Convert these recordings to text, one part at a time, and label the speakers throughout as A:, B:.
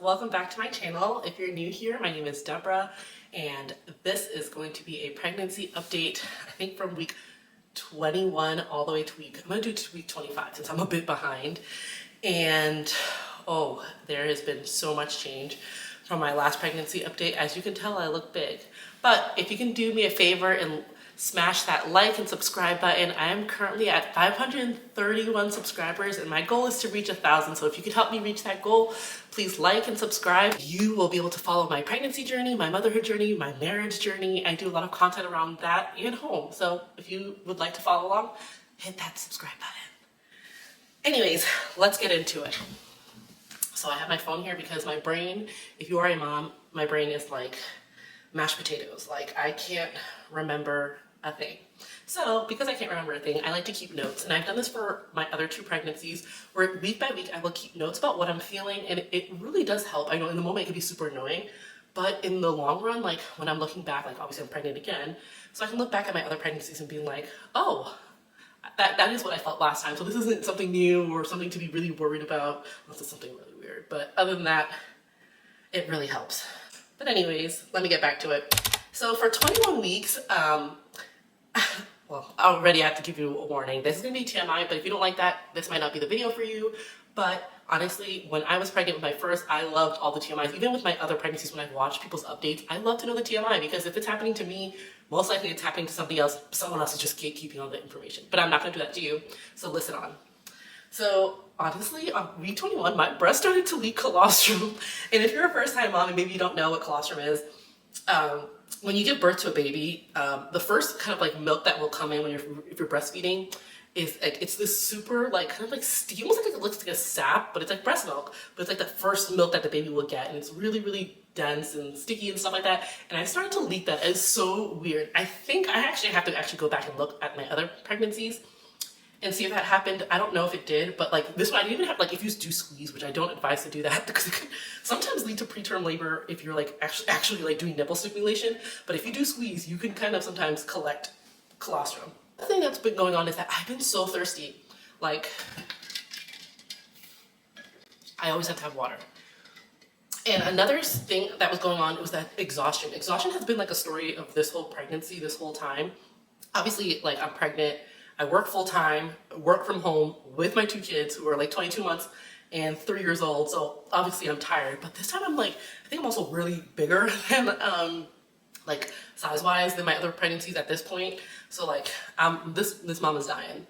A: welcome back to my channel. If you're new here, my name is Deborah, and this is going to be a pregnancy update, I think from week 21 all the way to I'm going to do to week 25 since I'm a bit behind. And oh, there has been so much change from my last pregnancy update. As you can tell, I look big. But if you can do me a favor and smash that like and subscribe button. I am currently at 531 subscribers and my goal is to reach 1,000. So if you could help me reach that goal, please like and subscribe. You will be able to follow my pregnancy journey, my motherhood journey, my marriage journey. I do a lot of content around that and home. So if you would like to follow along, hit that subscribe button. Anyways, let's get into it. So I have my phone here because my brain, if you are a mom, my brain is like mashed potatoes. Like I can't remember a thing. So because I can't remember a thing, I like to keep notes. And I've done this for my other 2 pregnancies where week by week I will keep notes about what I'm feeling, and it really does help. I know in the moment it can be super annoying, but in the long run, like when I'm looking back, like obviously I'm pregnant again, so I can look back at my other pregnancies and be like, oh, that is what I felt last time. So this isn't something new or something to be really worried about, unless it's something really weird. But other than that, it really helps. But anyways, let me get back to it. So for 21 weeks, well, I already have to give you a warning. This is gonna be TMI, but if you don't like that, this might not be the video for you. But honestly, when I was pregnant with my first, I loved all the TMIs. Even with my other pregnancies, when I've watched people's updates, I love to know the TMI because if it's happening to me, most likely it's happening to somebody else. Someone else is just gatekeeping all the information. But I'm not gonna do that to you, so listen on. So honestly, on week 21, my breast started to leak colostrum. And if you're a first-time mom and maybe you don't know what colostrum is, when you give birth to a baby, the first kind of like milk that will come in when if you're breastfeeding is like, it's this super like kind of like almost like it looks like a sap, but it's like breast milk. But it's like the first milk that the baby will get, and it's really, really dense and sticky and stuff like that. And I started to leak that. It's so weird. I think I actually have to go back and look at my other pregnancies and see if that happened. I don't know if it did, but like this one, I didn't even have, like if you do squeeze, which I don't advise to do that because it can sometimes lead to preterm labor if you're like actually like doing nipple stimulation. But if you do squeeze, you can kind of sometimes collect colostrum. The thing that's been going on is that I've been so thirsty. Like I always have to have water. And another thing that was going on was that exhaustion. Exhaustion has been like a story of this whole pregnancy, this whole time. Obviously, like I'm pregnant, I work full time, work from home with my 2 kids who are like 22 months and 3 years old. So obviously I'm tired, but this time I'm like, I think I'm also really bigger than like size wise than my other pregnancies at this point. So like this mom is dying.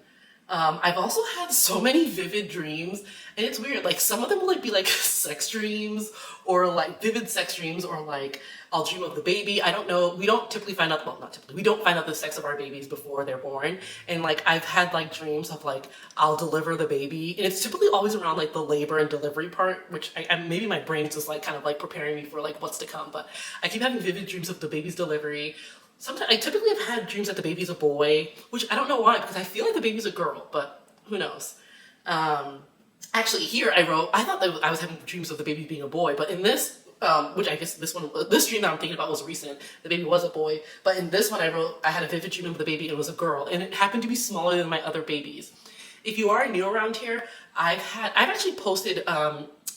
A: I've also had so many vivid dreams, and it's weird. Like some of them will like be like sex dreams or like vivid sex dreams, or like I'll dream of the baby. I don't know. We don't typically find out, well, not typically, we don't find out the sex of our babies before they're born. And like I've had like dreams of like I'll deliver the baby, and it's typically always around like the labor and delivery part, which maybe my brain is just like kind of like preparing me for like what's to come. But I keep having vivid dreams of the baby's delivery. Sometimes I typically have had dreams that the baby's a boy, which I don't know why, because I feel like the baby's a girl, but who knows. Actually here I thought that I was having dreams of the baby being a boy, but in this, which I guess this dream that I'm thinking about was recent, the baby was a boy, but in this one I had a vivid dream of the baby and it was a girl, and it happened to be smaller than my other babies. If you are new around here, I've actually posted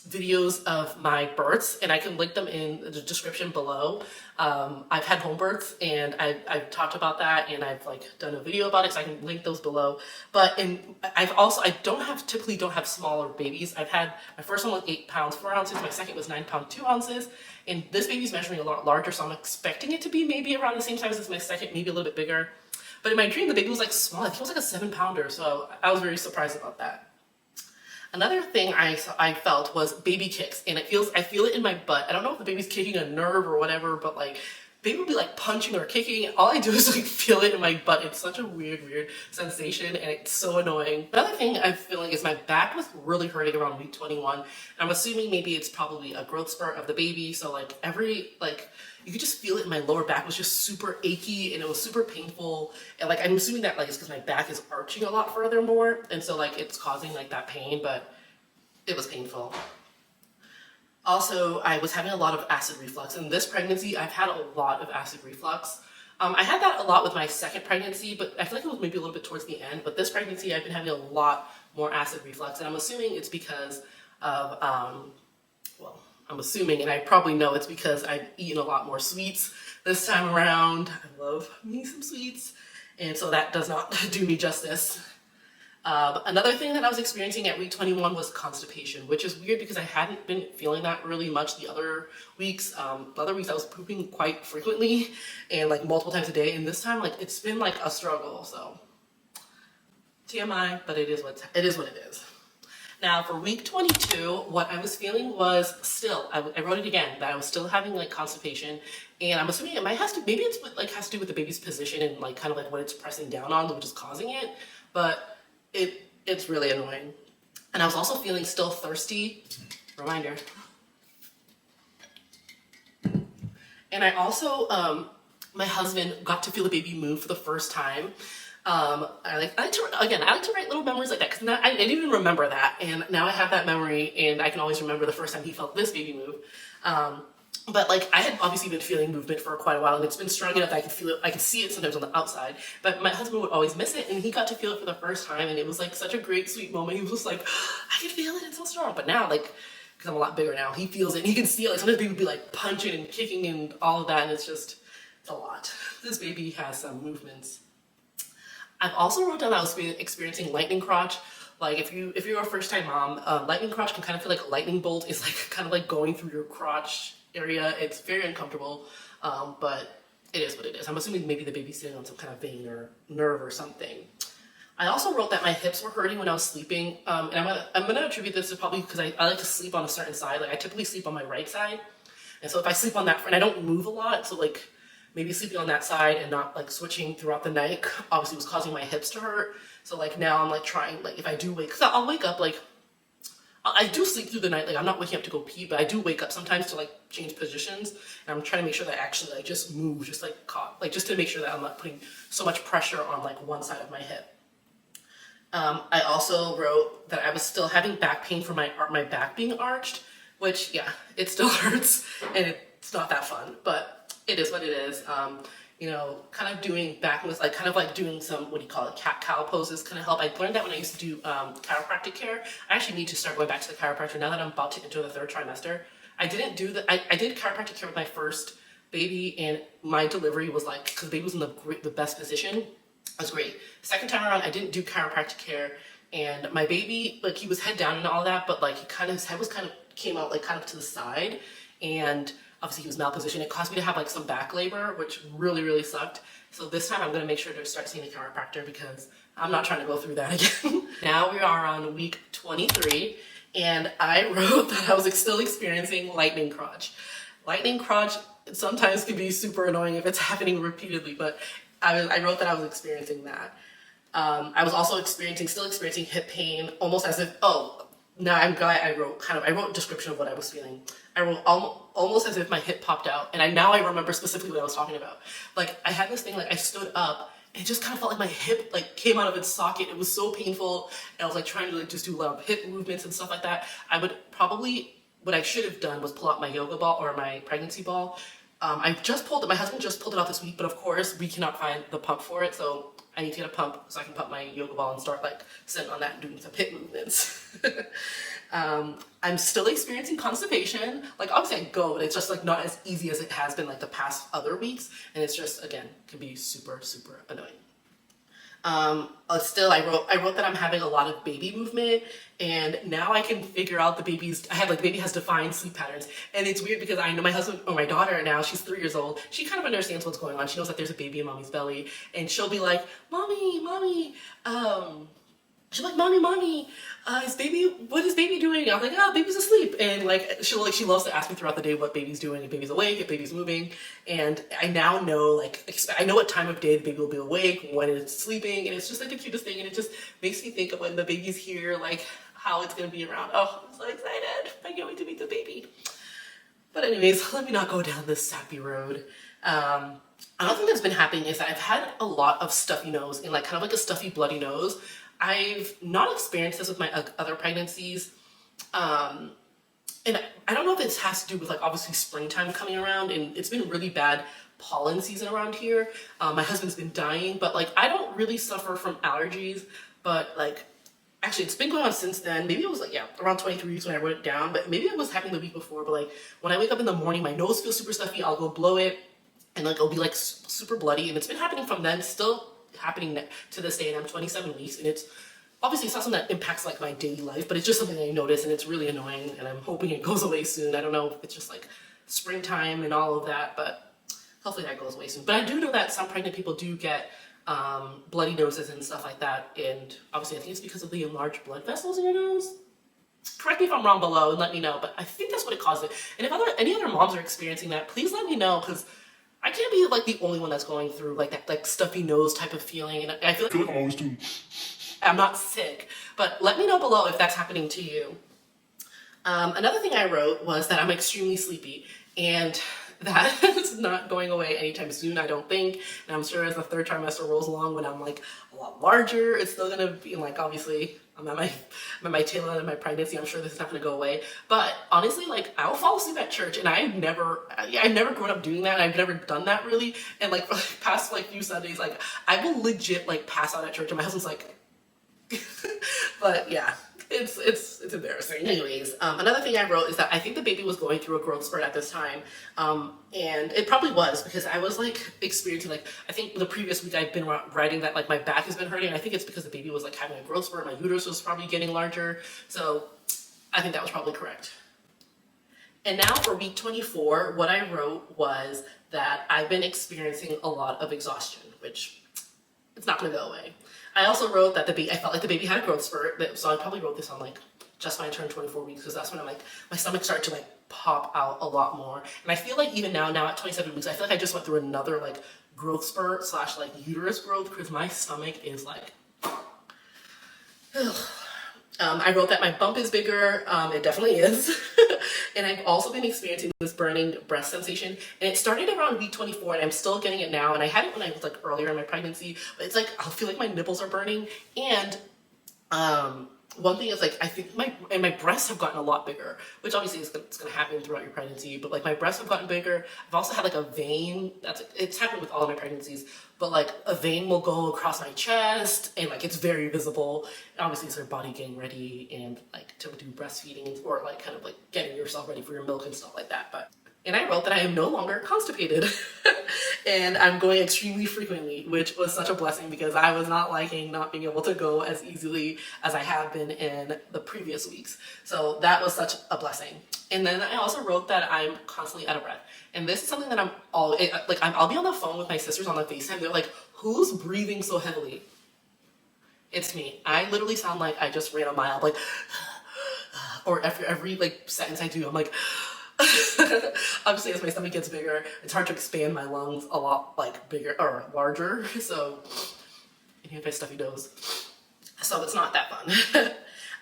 A: videos of my births, and I can link them in the description below. I've had home births, and I've talked about that, and I've like done a video about it, so I can link those below. But I typically don't have smaller babies. I've had, my first one was 8 pounds 4 ounces, my second was 9 pounds 2 ounces, and this baby's measuring a lot larger, so I'm expecting it to be maybe around the same size as my second, maybe a little bit bigger. But in my dream, the baby was like small. I think it was like a 7-pounder, so I was very surprised about that. Another thing I felt was baby kicks, and I feel it in my butt. I don't know if the baby's kicking a nerve or whatever, but like baby will be like punching or kicking, and all I do is like feel it in my butt. It's such a weird sensation, and it's so annoying. Another thing I'm feeling is my back was really hurting around week 21. I'm assuming maybe it's probably a growth spurt of the baby, so like you could just feel it in my lower back was just super achy, and it was super painful. And like I'm assuming that like it's because my back is arching a lot furthermore, and so like it's causing like that pain, but it was painful. Also, I was having a lot of acid reflux. In this pregnancy, I've had a lot of acid reflux. I had that a lot with my second pregnancy, but I feel like it was maybe a little bit towards the end. But this pregnancy, I've been having a lot more acid reflux, and I'm assuming it's because of, well, I'm assuming, and I probably know it's because I've eaten a lot more sweets this time around. I love me some sweets, and so that does not do me justice. Another thing that I was experiencing at week 21 was constipation, which is weird because I hadn't been feeling that really much the other weeks. The other weeks I was pooping quite frequently and like multiple times a day, and this time like it's been like a struggle. So TMI, but it is what it is. Now for week 22, what I was feeling was still, I wrote it again, that I was still having like constipation, and I'm assuming it might have to, maybe it's like has to do with the baby's position and like kind of like what it's pressing down on, which is causing it, but it's really annoying. And I was also feeling still thirsty, reminder. And I also, my husband got to feel the baby move for the first time. I like to write little memories like that because I didn't even remember that, and now I have that memory, and I can always remember the first time he felt this baby move. But like I had obviously been feeling movement for quite a while, and it's been strong enough that I could feel it. I could see it sometimes on the outside, but my husband would always miss it, and he got to feel it for the first time, and it was like such a great, sweet moment. He was just like, I can feel it, it's so strong. But now, like, because I'm a lot bigger now, he feels it, and he can see it. Like sometimes baby would be like punching and kicking and all of that, and it's a lot. This baby has some movements. I've also wrote down that I was experiencing lightning crotch. Like if you're a first time mom, lightning crotch can kind of feel like a lightning bolt is like kind of like going through your crotch area. It's very uncomfortable, but it is what it is. I'm assuming maybe the baby's sitting on some kind of vein or nerve or something. I also wrote that my hips were hurting when I was sleeping, and I'm gonna attribute this to probably because I like to sleep on a certain side. Like I typically sleep on my right side, and so if I sleep on that, and I don't move a lot, so like maybe sleeping on that side and not like switching throughout the night obviously was causing my hips to hurt. So like now I'm like trying, like if I do wake, cause I'll wake up, like I do sleep through the night, like I'm not waking up to go pee, but I do wake up sometimes to like change positions, and I'm trying to make sure that I actually like just move, just like just to make sure that I'm not putting so much pressure on like one side of my hip. I also wrote that I was still having back pain from my back being arched, which yeah, it still hurts and it's not that fun, but it is what it is. You know, kind of doing back was like kind of like doing some, what do you call it, cat-cow poses kind of help. I learned that when I used to do chiropractic care. I actually need to start going back to the chiropractor now that I'm about to enter the 3rd trimester. I didn't do that. I did chiropractic care with my first baby, and my delivery was like, because the baby was in the best position, it was great. Second time around, I didn't do chiropractic care, and my baby, like he was head down and all that, but like his head was kind of came out like kind of to the side, and obviously he was malpositioned. It caused me to have like some back labor, which really, really sucked. So this time I'm gonna make sure to start seeing a chiropractor because I'm not trying to go through that again. Now we are on week 23, and I wrote that I was still experiencing lightning crotch. Lightning crotch sometimes can be super annoying if it's happening repeatedly, but I wrote that I was experiencing that. I was also still experiencing hip pain, almost as if, now I'm glad I wrote a description of what I was feeling. I wrote almost as if my hip popped out, and now I remember specifically what I was talking about. Like I had this thing, like I stood up, and it just kind of felt like my hip like came out of its socket. It was so painful, and I was like trying to like just do a lot of hip movements and stuff like that. What I should have done was pull out my yoga ball or my pregnancy ball. My husband just pulled it out this week, but of course we cannot find the pump for it, so I need to get a pump so I can pump my yoga ball and start like sitting on that and doing some hip movements. I'm still experiencing constipation. Like obviously I go, but it's just like not as easy as it has been like the past other weeks, and it's just again can be super, super annoying. Still, I wrote that I'm having a lot of baby movement, and now I can figure out the baby has defined sleep patterns, and it's weird because I know my husband or my daughter now, she's 3 years old, she kind of understands what's going on. She knows that there's a baby in mommy's belly, and she'll be like, mommy, she's like, mommy, what is baby doing? I'm like, oh, baby's asleep. And like, she loves to ask me throughout the day what baby's doing, if baby's awake, if baby's moving. And I now know, I know what time of day the baby will be awake, when it's sleeping. And it's just like the cutest thing. And it just makes me think of when the baby's here, like how it's going to be around. Oh, I'm so excited. I can't wait to meet the baby. But anyways, let me not go down this sappy road. Another thing that's been happening is that I've had a lot of stuffy nose and like kind of like a stuffy bloody nose. I've not experienced this with my other pregnancies, and I don't know if this has to do with like obviously springtime coming around, and it's been really bad pollen season around here. My husband's been dying, but like I don't really suffer from allergies, but like actually, it's been going on since then. Maybe it was like, yeah, around 23 weeks when I wrote it down, but maybe it was happening the week before. But like when I wake up in the morning, my nose feels super stuffy. I'll go blow it and like it'll be like super bloody. And it's been happening from then, still happening to this day. And I'm 27 weeks. And it's obviously it's not something that impacts like my daily life, but it's just something I notice and it's really annoying. And I'm hoping it goes away soon. I don't know if it's just like springtime and all of that, but hopefully that goes away soon. But I do know that some pregnant people do get bloody noses and stuff like that, and obviously I think it's because of the enlarged blood vessels in your nose. Correct me if I'm wrong below and let me know, but I think that's what it caused it. And if any other moms are experiencing that, please let me know, because I can't be like the only one that's going through like that like stuffy nose type of feeling, and I feel like I'm always doing. I'm not sick, but let me know below if that's happening to you. Another thing I wrote was that I'm extremely sleepy, and that is not going away anytime soon, I don't think. And I'm sure as the third trimester rolls along, when I'm like a lot larger, it's still gonna be like, obviously, I'm at my tail end of my pregnancy. I'm sure this is not gonna go away. But honestly, like I'll fall asleep at church, and I've never grown up doing that. And I've never done that really. And like for the past like few Sundays, like I will legit like pass out at church, and my husband's like, but yeah. It's embarrassing. Anyways, another thing I wrote is that I think the baby was going through a growth spurt at this time. And it probably was, because I was like experiencing, like, I think the previous week I've been writing that like my back has been hurting. I think it's because the baby was like having a growth spurt. My uterus was probably getting larger. So I think that was probably correct. And now for week 24, what I wrote was that I've been experiencing a lot of exhaustion, which it's not going to go away. I also wrote that I felt like the baby had a growth spurt, so I probably wrote this on like just when I turned 24 weeks, because that's when I'm like, my stomach started to like pop out a lot more. And I feel like even now at 27 weeks, I feel like I just went through another like growth spurt / like uterus growth, because my stomach is like, I wrote that my bump is bigger. It definitely is. And I've also been experiencing this burning breast sensation. And it started around week 24, and I'm still getting it now. And I had it when I was like earlier in my pregnancy, but it's like, I'll feel like my nipples are burning. And one thing is like, I think my breasts have gotten a lot bigger, which obviously it's going to happen throughout your pregnancy, but like my breasts have gotten bigger. I've also had like a vein, it's happened with all of my pregnancies, but like a vein will go across my chest, and like it's very visible. And obviously it's your body getting ready and like to do breastfeeding, or like kind of like getting yourself ready for your milk and stuff like that. And I wrote that I am no longer constipated and I'm going extremely frequently, which was such a blessing, because I was not liking not being able to go as easily as I have been in the previous weeks. So that was such a blessing. And then I also wrote that I'm constantly out of breath. And this is something that I'll be on the phone with my sisters on the FaceTime. They're like, who's breathing so heavily? It's me. I literally sound like I just ran a mile, like, or every like sentence I do, I'm like, obviously as my stomach gets bigger, it's hard to expand my lungs a lot like bigger or larger, so you have a stuffy nose, so it's not that fun.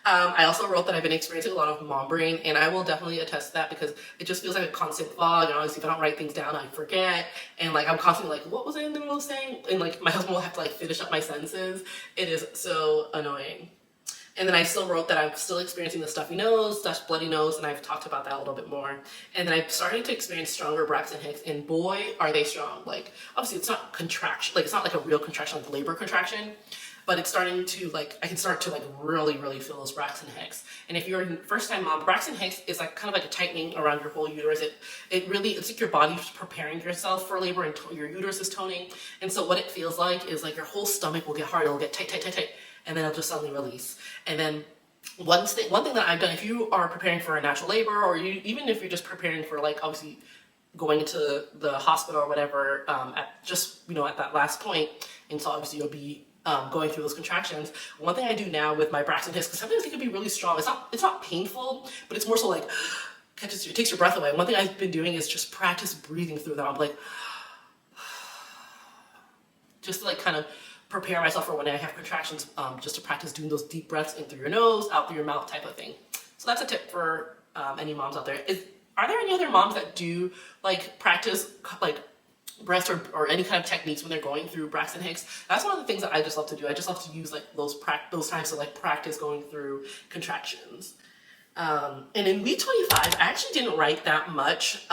A: I also wrote that I've been experiencing a lot of mom brain, and I will definitely attest to that, because it just feels like a constant fog, and obviously if I don't write things down, I forget, and like I'm constantly like, what was I in the middle of saying? And like my husband will have to like finish up my sentences. It is so annoying. And then I still wrote that I'm still experiencing the stuffy nose / bloody nose, and I've talked about that a little bit more. And then I'm starting to experience stronger Braxton Hicks, and boy, are they strong. Like, obviously it's not contraction, like it's not like a real contraction, like labor contraction, but it's starting to like, I can start to like really, really feel those Braxton Hicks. And if you're a first time mom, Braxton Hicks is like kind of like a tightening around your whole uterus. It's like your body's preparing yourself for labor, and your uterus is toning. And so what it feels like is like your whole stomach will get hard, it'll get tight, tight, tight, tight, and then it'll just suddenly release. And then one thing that I've done, if you are preparing for a natural labor, or even if you're just preparing for like obviously going into the hospital or whatever, at that last point, and so obviously you'll be going through those contractions. One thing I do now with my Braxton Hicks, because sometimes it can be really strong. It's not painful, but it's more so like it takes your breath away. One thing I've been doing is just practice breathing through them. I'm like, just to like kind of prepare myself for when I have contractions, just to practice doing those deep breaths in through your nose, out through your mouth type of thing. So that's a tip for any moms out there. Are there any other moms that do like practice like breaths or any kind of techniques when they're going through Braxton Hicks? That's one of the things that I just love to do. I just love to use like those times to like practice going through contractions. And in week 25, I actually didn't write that much.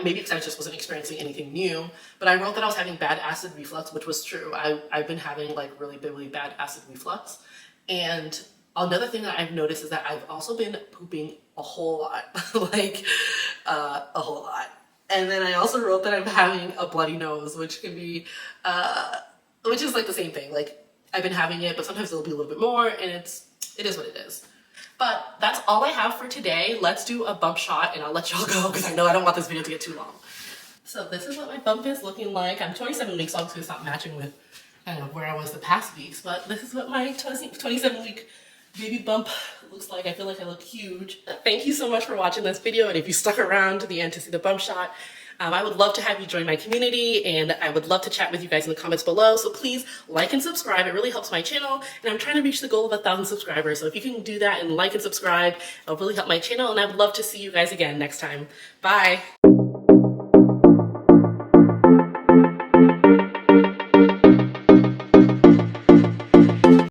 A: maybe because I just wasn't experiencing anything new, but I wrote that I was having bad acid reflux, which was true. I've been having like really bad acid reflux. And another thing that I've noticed is that I've also been pooping a whole lot, like a whole lot. And then I also wrote that I'm having a bloody nose, which can be, which is like the same thing. Like I've been having it, but sometimes it'll be a little bit more, and it is what it is. But that's all I have for today. Let's do a bump shot and I'll let y'all go because I know I don't want this video to get too long. So this is what my bump is looking like. I'm 27 weeks, obviously it's not matching with kind of where I was the past weeks, but this is what my 27 week baby bump looks like. I feel like I look huge. Thank you so much for watching this video, and if you stuck around to the end to see the bump shot, I would love to have you join my community, and I would love to chat with you guys in the comments below. So please like and subscribe. It really helps my channel, and I'm trying to reach the goal of 1,000 subscribers. So if you can do that and like and subscribe, it'll really help my channel, and I would love to see you guys again next time. Bye.